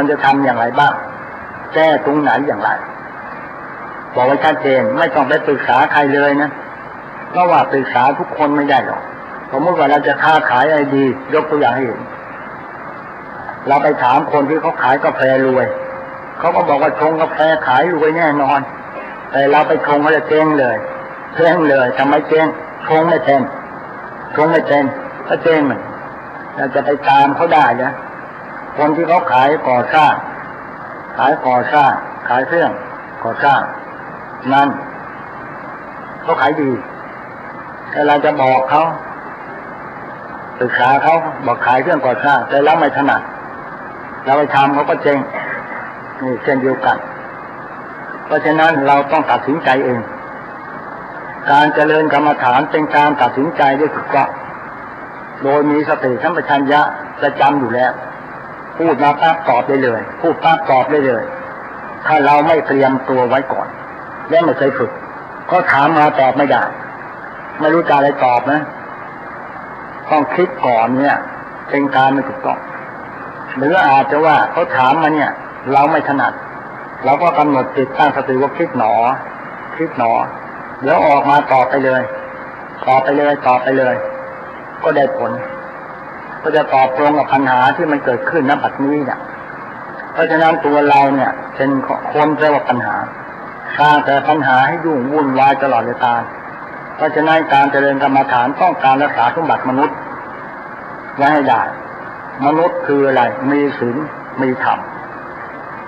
รจะทำอย่างไรบ้างแก้ตรงไหนอย่างไรบอกไว้ชัดเจนไม่ต้องไปปรึกษาใครเลยนะเพราะว่าปรึกษาทุกคนไม่ได้หรอกสมมติว่าเราจะค้าขายอะไรดียกตัวอย่างให้เห็นเราไปถามคนที่เขาขายกาแฟรวยเขาก็บอกว่าชงกาแฟขายรวยแน่นอนแต่เราไปชงเขาจะเจ๊งเลยทำไมเจ๊งชงไม่เป็นก็เจ๊งมันเราจะไปตามเขาได้นะคนที่เขาขายก่อสร้างขายเครื่องก่อสร้างนั่นเขาขายดีแต่เราจะบอกเขาศึกษาเขาบอกขายเครื่องก่อสร้างแต่เราไม่ถนัดเราไปทำเขาก็เจ๊งนี่เช่นเดียวกันเพราะฉะนั้นเราต้องตัดสินใจเองการเจริญกรรมฐานเป็นการตัดสินใจด้วยถูกต้องโดยมีสติสัมปชัญญะประจำอยู่แล้วพูดมาปั๊บตอบได้เลยพูดปั๊บตอบได้เลยถ้าเราไม่เตรียมตัวไว้ก่อนและไม่เคยฝึก เขาถามมาตอบไม่ได้ไม่รู้จะอะไรตอบนะต้องคิดก่อนเนี่ยเป็นการไม่ถูกต้องหรืออาจจะว่าเขาถามมาเนี่ยเราไม่ถนัดเราก็กำหนดจิตตั้งสติว่าคิดหนอเดี๋ยวออกมาตอบไปเลยก็ได้ผลก็จะตอบตรงกับปัญหาที่มันเกิดขึ้นณบัดนี้เนี่ยเพราะฉะนั้นตัวเราเนี่ยเป็นคนเรียกว่าปัญหาสร้างแต่ปัญหาให้ยุ่งวุ่นวายตลอดเวลาเพราะฉะนั้นการเจริญกรรมฐานต้องการรักษาสมบัติมนุษย์ไว้ให้ได้มนุษย์คืออะไรมีศีลมีธรรม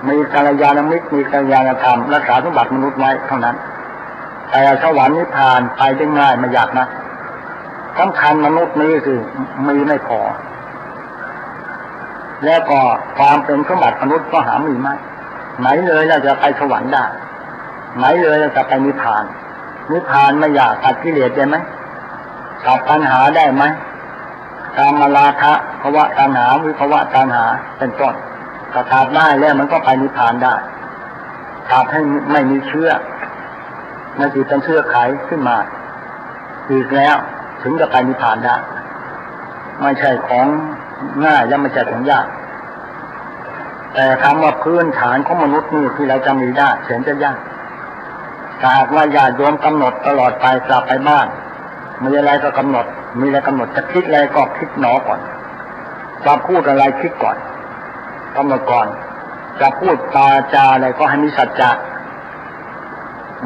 มีกัลยาณมิตรมีกัลยาณธรรมรักษาสมบัติมนุษย์ไว้เท่านั้นแต่สวรรค์นิพพานไปได้ง่ายไม่ยากนะสำคัญมนุษย์นี้คือมีไม่พอแล้วก็ความเป็นสมบัติมนุษย์ก็หามีไม่ไหนเลยเราจะไปสวรรค์ได้ไหนเลยเราจะไปนิพพานไม่อยากตัดกิเลสได้ไหมตัดปัญหาได้ไหมกามราคะภวะตัณหาวิภวะตัณหาเป็นต้นถ้าตัดได้แล้วมันก็ไปนิพพานได้ตัดให้ไม่มีเชื้อมันจะเป็นเชื้อไขขึ้นมาอีกแล้วถึงจะไปนิพพานได้ไม่ใช่ของง่ายและไม่ใช่ของยากแต่คำว่าพื้นฐานของมนุษย์นี่ที่เราจะมีได้แสนจะยากถ้าหากว่าญาติโยมกำหนดตลอดไปกลับไปบ้านมีอะไรก็กำหนดมีอะไรกำหนดจะคิดอะไรก็คิดหนอก่อนจะพูดอะไรคิดก่อนกำหนดก่อนจะพูดตาจาอะไรก็ให้มีสัจจะ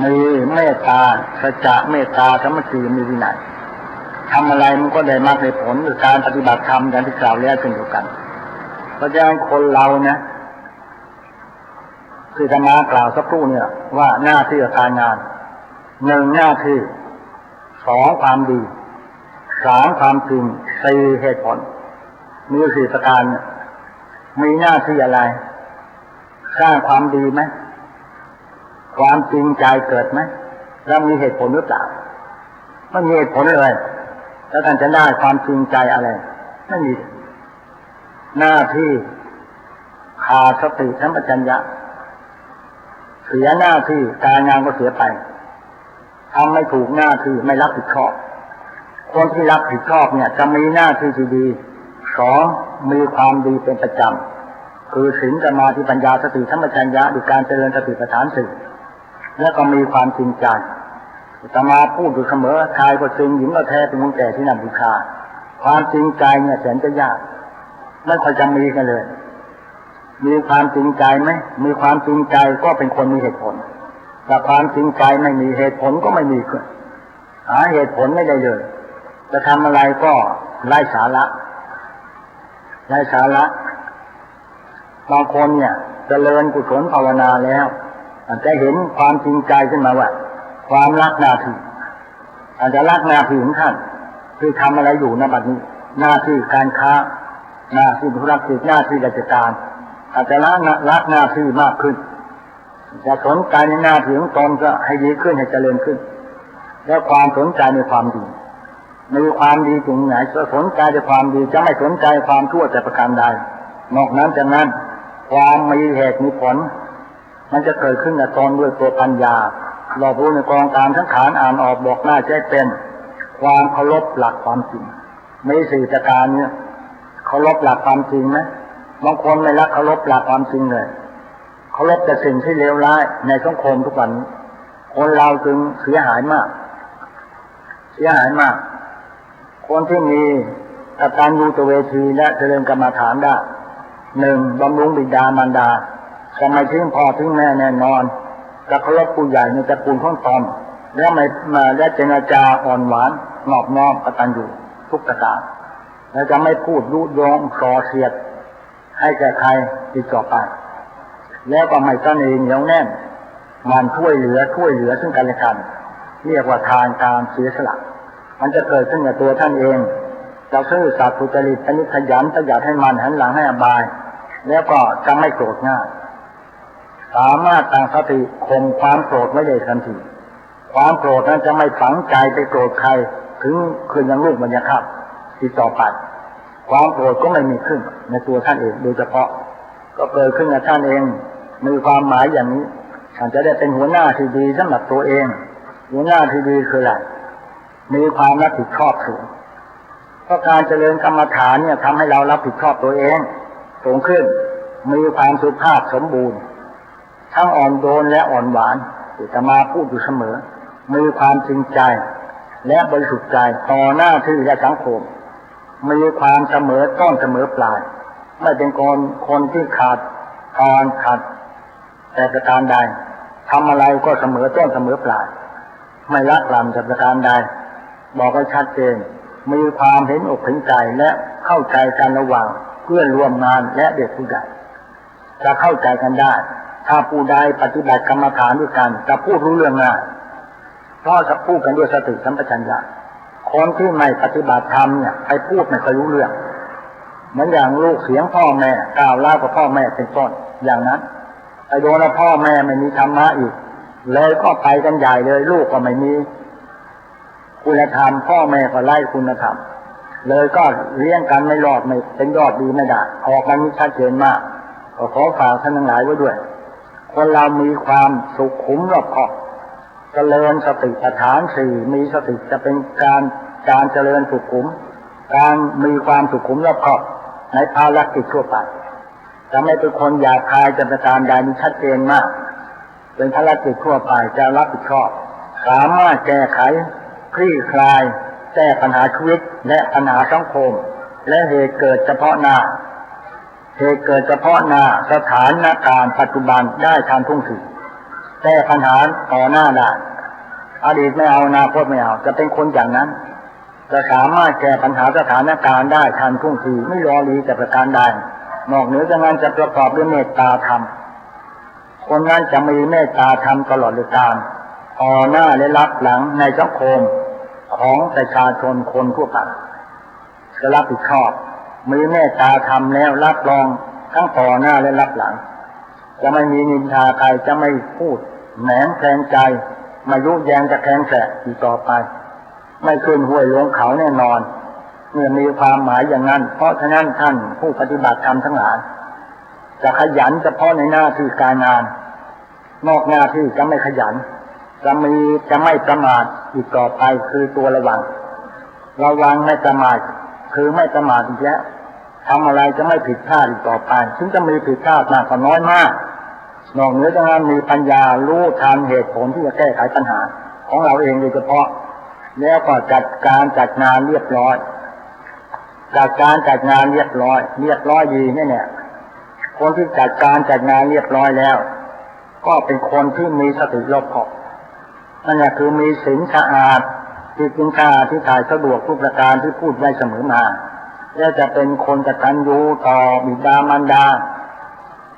มีเมตตาสัจจะเมตตาสามัคคีมีวินัยทำอะไรมันก็ได้มากในผลหรือการปฏิบัติธรรมอย่างที่กล่าวแล้วเช่นเดียวกันเพราะฉะนั้นคนเรานะคือจะมากล่าวสักครู่เนี่ยว่าหน้าที่การงานหนึ่งหน้าที่สองความดีสามความจริงสี่เหตุผลมีสี่ประการมีหน้าที่อะไรสร้างความดีไหมความจริงใจเกิดไหมแล้วมีเหตุผลหรือเปล่าไม่มีเหตุผลเลยแล้วท่านจะได้ความจริงใจอะไรไม่มีหน้าที่ขาดสติสัมปชัญญะเสียหน้าที่การงานก็เสียไปทำไม่ถูกหน้าที่ไม่รับผิดชอบคนที่รับผิดชอบเนี่ยจะมีหน้าที่ที่ดีสองมีความดีเป็นประจำคือศีลสมาธิปัญญาสติสัมปชัญญะด้วยการเจริญสติปัฏฐานสี่แล้วก็มีความจริงใจอาตมาพูดอยู่เสมอชายก็จริงหญิงก็แท้เป็นคนแก่ที่นำบูชาความจริงใจเนี่ยแสนจะยากไม่ค่อยจะมีกันเลยมีความจริงใจไหมมีความจริงใจก็เป็นคนมีเหตุผลแต่ความจริงใจไม่มีเหตุผลก็ไม่มีขึ้นหาเหตุผลไม่ได้เลยจะทำอะไรก็ไร้สาระบางคนเนี่ยเจริญกุศลภาวนาแล้วอาจจะเห็นความจริงใจขึ้นมาว่าความรักหน้าที่อาจจะรักหน้าที่ของท่านที่ทำอะไรอยู่ณบัดนี้หน้าที่การค้าหน้าที่ธุรกิจหน้าที่ราชการอาจจะรักหน้าที่มากขึ้นจะสนใจในหน้าที่ของตนก็ให้ดีขึ้นให้เจริญขึ้นแล้วความสนใจในความดีมีความดีตรงไหนจะสนใจในความดีจะไม่สนใจความชั่วแต่ประการใดนอกนั้นจากนั้นความมีเหตุมีผลมันจะเกิดขึ้นกับตนด้วยตัวปัญญาเรารู้ในกองการทั้งขานอ่านออกบอกหน้าใจเป็นความเคารพหลักความจริงมีสี่ประการเนี่ยเคารพหลักความจริงนะบางคนไม่รักเคารพหลักความจริงเลยเคารพแต่สิ่งที่เลวร้ายในสังคมทุกวันคนเราจึงเสียหายมากคนที่มีกตัญญูตเวทีและเจริญกรรมฐานได้หนึ่งบำรุงบิดามารดาจะไม่ทิ้งพ่อทิ้งแม่แน่นอนจะเคารพผู้ใหญ่ในตระกูลของตนแล้วไม่มาและเจรจาอ่อนหวานนอบน้อมกตัญญูทุกประการและจะไม่พูดยุยงส่อเสียดให้แก่ใครอีกต่อไปแล้วก็ไม่ตั้งเองเหนียวแน่นมันช่วยเหลือซึ่งกันและกันเรียกว่าทานการเสียสละมันจะเกิดขึ้นกับตัวท่านเองจะซื่อสัตย์สุจริตอันนี้ขยันประหยัดให้มันหันหลังให้อบายแล้วก็จะไม่โกรธง่ายสามารถตั้งสติข่มความโกรธไว้ได้ทันทีความโกรธนั้นจะไม่ฝังใจไปโกรธใครถึงคืนยังลูกมันยังขับติดต่อไปความโกรธก็ไม่มีขึ้นในตัวท่านเองโดยเฉพาะก็เกิดขึ้นกับท่านเองมีความหมายอย่างนี้ท่านจะได้เป็นหัวหน้าที่ดีสำหรับตัวเอง หัวหน้าที่ดีคืออะไรมีความรับผิดชอบสูงเพราะการเจริญกรรมฐานเนี่ยทำให้เรารับผิดชอบตัวเองสูงขึ้นมีความสุภาพสมบูรณ์ทั้งอ่อนโยนและอ่อนหวานที่จะมาพูดอยู่เสมอมีความจริงใจและบริสุทธิ์ใจต่อหน้าที่และสังคมมีความเสมอต้นเสมอปลายไม่เป็นคนที่ขาดการขัดแต่ประการใดทำอะไรก็เสมอต้นเสมอปลายไม่ละลำแต่ประการใดบอกให้ชัดเจนมีความเห็นอกเห็นใจและเข้าใจกันระหว่างเพื่อนร่วมงานและเด็กผู้ใหญ่จะเข้าใจกันได้ถ้าผู้ใดปฏิบัติกรรมฐานด้วยกันจะพูดรู้เรื่องง่ายเพราะจะพูดกันด้วยสติสัมปชัญญะคนที่ไม่ปฏิบัติธรรมเนี่ยไปพูดไม่ค่อยรู้เรื่องเหมือนอย่างลูกเสียงพ่อแม่กล่าวเล่ากับพ่อแม่เป็นต้นอย่างนั้นไอ้โดนพ่อแม่ไม่มีธรรมะอีกเลยก็ไปกันใหญ่เลยลูกก็ไม่มีคุณธรรมพ่อแม่ก็ไล่คุณธรรมเลยก็เลี้ยงกันไม่รอดไม่เป็นยอดดีไม่ได้ออกมานี้ชัดเจนมากก็ขอฝากท่านทั้งหลายไว้ด้วยคนเรามีความสุขุมรอบคอบเจริญสติปัฏฐานสี่มีสติจะเป็นการเจริญสุขุมการมีความสุขุมรอบคอบในภารกิจทั่วไปจะไม่เป็นคนหยาบคายจะประการใดมีชัดเจนมากเป็นภารกิจทั่วไปจะรับผิดชอบสามารถแก้ไขคลี่คลายแก้ปัญหาชีวิตและปัญหาสังคมและเหตุเกิดเฉพาะหน้าสถานการณ์ปัจจุบันได้ทันท่วงทีแก้ปัญหาต่อหน้าได้อดีตไม่เอาอนาคตไม่เอาจะเป็นคนอย่างนั้นจะสามารถแก้ปัญหาสถานการณ์ได้ทันท่วงทีไม่รอรีแต่ประการใดนอกเหนือจากนั้นจะประกอบด้วยเมตตาธรรมคนนั้นจะมีเมตตาธรรมตลอดการต่อหน้าและรับหลังในสังคมของประชาชนคนทั่วไปจะรับผิดชอบมีเมตตาธรรมแล้วรับรองทั้งต่อหน้าและรับหลังจะไม่มีนินทาใครจะไม่พูดแหนงแทงใจมายุแยงจะแทงแสะอีกต่อไปไม่ขึ้นห้วยลงเขาแน่นอนเมื่อมีความหมายอย่างนั้นเพราะฉะนั้นท่านผู้ปฏิบัติธรรมทั้งหลายจะขยันเฉพาะในหน้าที่การงานนอกหน้าที่จะไม่ขยันจะไม่ประมาทอีกต่อไปคือตัวระวังไม่ประมาทคือไม่ประมาทอีกแล้วทำอะไรจะไม่ผิดพลาดอีกต่อไปถึงจะมีผิดพลาดมากก็น้อยมากนอกเหนือจากนั้นมีปัญญารู้ทันเหตุผลที่จะแก้ไขปัญหาของเราเองโดยเฉพาะแล้วก็จัดงานเรียบร้อยจัดงานเรียบร้อยดีเนี่ยคนที่จัดงานเรียบร้อยแล้วก็เป็นคนที่มีสติรอบคอบนั่นแหละคือมีศีลสะอาดที่กินข้าวที่ถ่ายสะดวกทุกประการที่พูดไว้เสมอมาและจะเป็นคนกตัญญูต่อบิดามารดา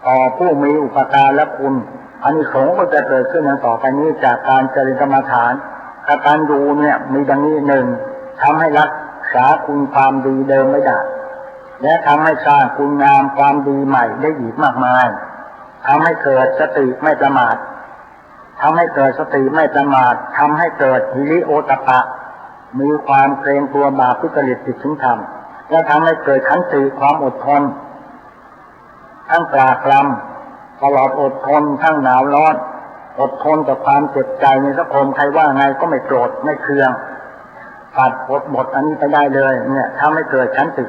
ต่อผู้มีอุปการะคุณอานิสงส์ก็จะเกิดขึ้นอย่างต่อไปนี้จากการเจริญกรรมฐานกตัญญูเนี่ยมีดังนี้หนึ่งทำให้รักษาคุณความดีเดิมไม่ได้และทำให้สร้างคุณงามความดีใหม่ได้อีกมากมายทำให้เกิดสติไม่ประมาททำให้เกิดหิริโอตปะมีความเกรงกลัวบาปทุจริตผิดศีลธรรมและทำให้เกิดขันติความอดทนทั้งปรากรำตลอดอดทนทั้งหนาวร้อนอดทนต่อความเจ็บใจในสังคมใครว่าไงก็ไม่โกรธไม่เคืองปัดบทอันนี้ไปได้เลยเนี่ยทำให้เกิดขันติ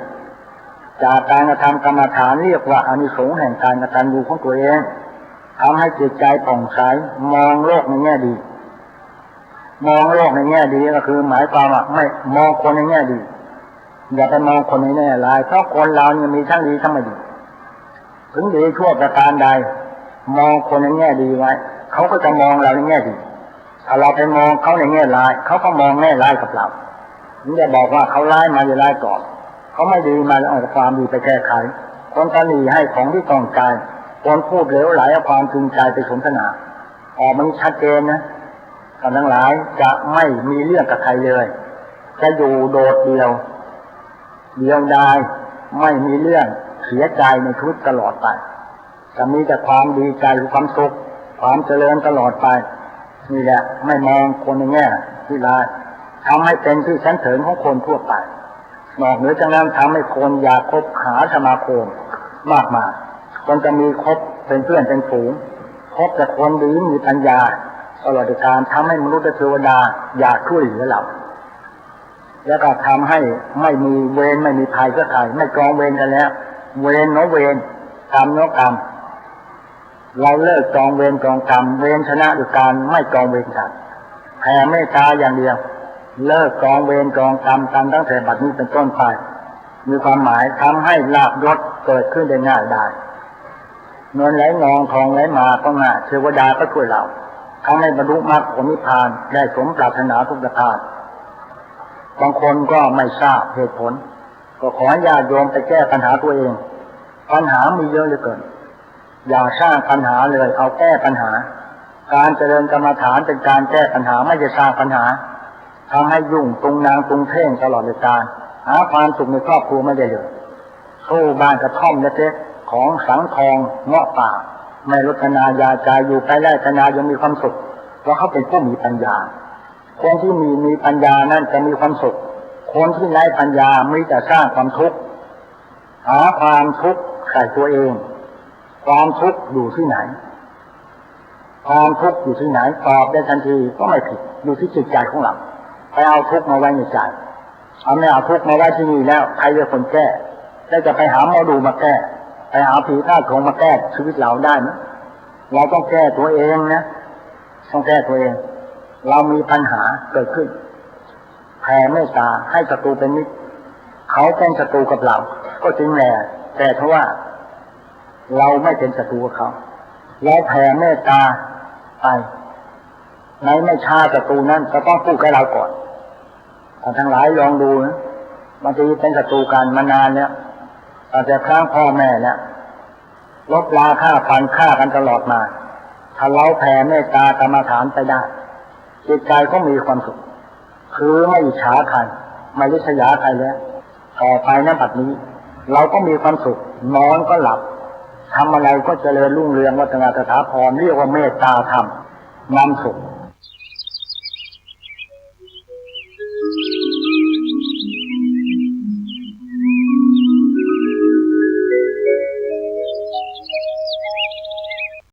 จากการกระทำกรรมฐานเรียกว่าอานิสงส์แห่งการกตัญญูของตัวเองทำให้จิตใจผ่องใสมองโลกในแง่ดีก็คือหมายความว่าไม่มองคนในแง่ดีอย่าไปมองคนในแง่ร้ายเพราะคนเราเนี่ยมีทั้งดีทั้งไม่ดีถึงดีชั่วประการใดมองคนในแง่ดีไว้เขาก็จะมองเราในแง่ดีถ้าเราไปมองเขาในแง่ร้ายเขาก็มองแง่ร้ายกับเราถึงจะบอกว่าเขาร้ายมาอย่าร้ายก่อนเขาไม่ดีมาเอาความดีไปแก้ไขคนตนีให้ของที่ต้องการคนพูดเหลวไหลเอาความจริงใจไปสนทนามันชัดเจนนะท่านทั้งหลายจะไม่มีเรื่องกับใครเลยจะอยู่โดดเดี่ยวดายไม่มีเรื่องเสียใจในชีวิตตลอดไปจะมีแต่ความดีใจความสุขความเจริญตลอดไปนี่แหละไม่มองคนในแง่ที่ร้ายทำให้เป็นที่ชั้นเถิงของคนทั่วไปนอกเหนือจากนั้นทำให้คนอยากคบหาสมาคมมากมายคนจะมีคบเป็นเพื่อนเป็นฝูงคบแต่คนดีมีปัญญา ตลอดกาลทำให้มนุษย์และเทวดาอยากช่วยเหลือเราแล้วก็ทำให้ไม่มีเวรไม่มีภัยก็ใครไม่กองเวรกันแล้วเวรเนาะเวรกรรมเนาะกรรมเราเลิกกองเวรกองกรรมเวรชนะด้วยการไม่กองเวรกันแผ่เมตตาอย่างเดียวเลิกกองเวรกองกรรมกันตั้งแต่บัดนี้เป็นต้นไปมีความหมายทำให้ลาภยศเกิดขึ้นได้ง่ายได้เงินไหลนองทองไหลมาก็ง่ายเทวดาก็ช่วยเราทำให้บรรลุมรรคผลนิพพานได้สมปรารถนาทุกประการบางคนก็ไม่ทราบเหตุผลก็ขอญาติโยมไปแก้ปัญหาตัวเองปัญหามีเยอะเหลือเกินอย่าสร้างปัญหาเลยเอาแก้ปัญหาการเจริญกรรมฐานเป็นการแก้ปัญหาไม่ใช่สร้างปัญหาทำให้ยุ่งตรงนางตรงเพ่งตลอดเลยการหาความสุขในครอบครัวไม่ได้เลยสู้บ้านกระท่อมเล็กๆของสังทองเงาะป่าไม่ลดนายาใจอยู่ไปไร่ธนายังมีความสุขเพราะเขาเป็นผู้มีปัญญาคนที่มีปัญญานั่นจะมีความสุขคนที่ไร้ปัญญามีแต่สร้างความทุกข์หาความทุกข์ใส่ตัวเองความทุกข์อยู่ที่ไหนความทุกข์อยู่ที่ไหนตอบได้ทันทีก็ไม่ผิดอยู่ที่จิตใจของเราไปเอาทุกข์มาไว้ในใจเอาไม่เอาทุกข์มาไว้ที่นี่แล้วใครจะคนแก้แล้วจะไปหาหมอดูมาแก้ไปหาผีธาตุของมาแก้ชีวิตเราได้ไหมเราต้องแก้ตัวเองนะต้องแก้ตัวเองเรามีปัญหาเกิดขึ้นแผ่เมตตาให้ศัตรูเป็นมิตรเขาเป็นศัตรูกับเราก็จริงแหละแต่เพราะว่าเราไม่เป็นศัตรูกับเขาแล้วแผ่เมตตาไปในไม่ช้าศัตรูนั้นจะต้องพูดกับเราก่อนทั้งหลายลองดูนะบางทีเป็นศัตรูกันมานานแล้วอาจจะครั้งพ่อแม่เนี่ยลบราฆ่าฟันฆ่ากันตลอดมาถ้าเราแผ่เมตตากรรมฐานไปได้จิตใจก็มีความสุขคือไม่อิจฉาใครไม่ริษยาใครแล้วต่อไปนั้นบัดนี้เราก็มีความสุขนอนก็หลับทำอะไรก็เจริญรุ่งเรืองวัฒนาตถาพรเรียกว่าเมตตาธรรมนำสุข